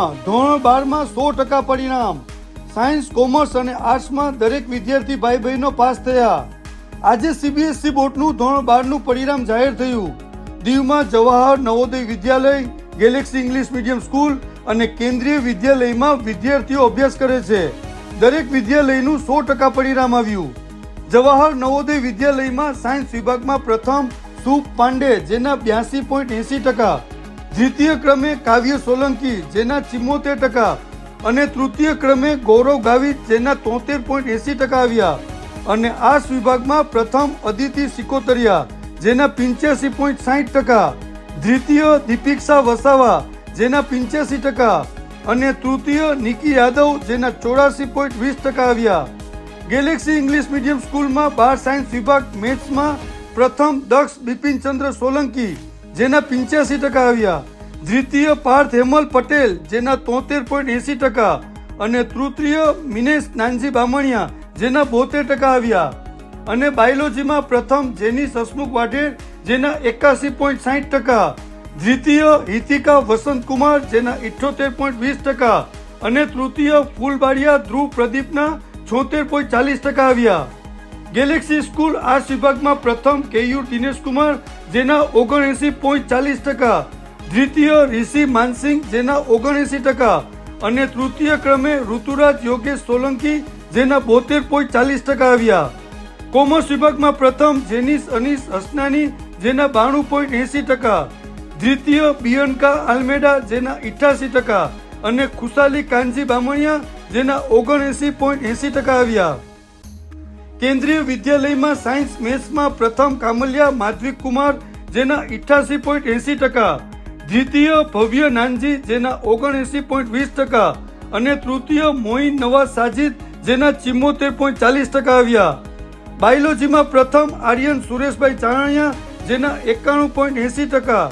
બોર્ડમાં ધોરણ 12માં 100% પરિણામ। સાયન્સ, કોમર્સ અને આર્ટ્સમાં દરેક વિદ્યાર્થી ભાઈ બહેનો પાસ થયા। આજે CBSE બોર્ડનું ધોરણ 12નું પરિણામ જાહેર થયું। દીવમાં જવાહર નવોદય વિદ્યાલય, ગેલેક્સી ઇંગ્લિશ મીડિયમ સ્કૂલ અને કેન્દ્રીય વિદ્યાલયમાં વિદ્યાર્થીઓ અભ્યાસ કરે છે। દરેક વિદ્યાલયનું 100% પરિણામ આવ્યું। જવાહર નવોદય વિદ્યાલયમાં સાયન્સ વિભાગમાં પ્રથમ સુપ પાંડે જેના 82.80%, દ્વિતીય ક્રમે કાવ્ય સોલંકી જેના 74% અને તૃતીય ક્રમે ગૌરવ ગાવિત જેના 73.80% આવ્યા અને આર્ટ્સ વિભાગમાં પ્રથમ અદિતિ સિકોતરિયા જેના 85.60%, દ્વિતીય દીપિક્ષા વસાવા જેના 85% અને તૃતીય નિકી યાદવ જેના 84.20% આવ્યા। ગેલેક્સી ઇંગ્લિશ મીડિયમ સ્કૂલમાં 12 સાયન્સ વિભાગ મેથ્સમાં પ્રથમ દક્ષ બિપિનચંદ્ર સોલંકી જેના 85% આવ્યા, દ્વિતીય પાર્થ હેમલ પટેલ જેના 73.80% અને તૃતીય મિનેશ નાનજી બામણિયા જેના 72% આવ્યા અને બાયોલોજીમાં પ્રથમ જેનિસ હસમુખ વાઢેર જેના 81.60%, દ્વિતીય હિતિકા વસંતકુમાર જેના 78.20% અને તૃતીય ફૂલબાડિયા ધ્રુવ પ્રદીપના 76.40% આવ્યા। ગેલેક્સી સ્કૂલ આર્ટ્સ વિભાગમાં પ્રથમ કેયુર દિનેશકુમાર જેના 79.40%, દ્વિતીય ઋષિ માનસિંહ જેના 79% અને તૃતીય ક્રમે ઋતુરાજ યોગેશ સોલંકી જેના 72.40% આવ્યા। કોમર્સ વિભાગમાં પ્રથમ જેનિસ અનીસ હસનાની જેના 92.80%, દ્વિતીય બિયન્કા આલ્મેડા જેના 88% અને ખુશાલી કાનજી બામણિયા જેના 79.80% આવ્યા। કેન્દ્રીય વિદ્યાલયમાં સાયન્સ મેથ્સમાં પ્રથમ કામલિયા માધવિક કુમાર જેના 88.80%, દ્વિતીય ભવ્ય નાનજી જેના 79.20% અને તૃતીય મોઇન નવાઝ સાજિદ જેના 74.40% આવ્યા। બાયોલોજીમાં પ્રથમ આર્યન સુરેશભાઈ ચાણિયા જેના 91.80%,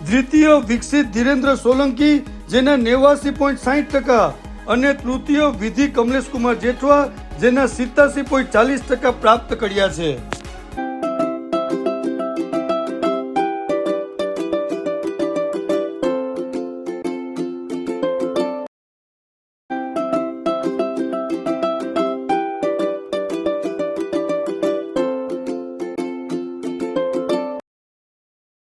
દ્વિતીય વિકસિત ધીરેન્દ્ર સોલંકી જેના 89.60% અને તૃતીય વિધિ કમલેશ કુમાર જેઠવા જેના 87.40% પ્રાપ્ત કર્યા છે।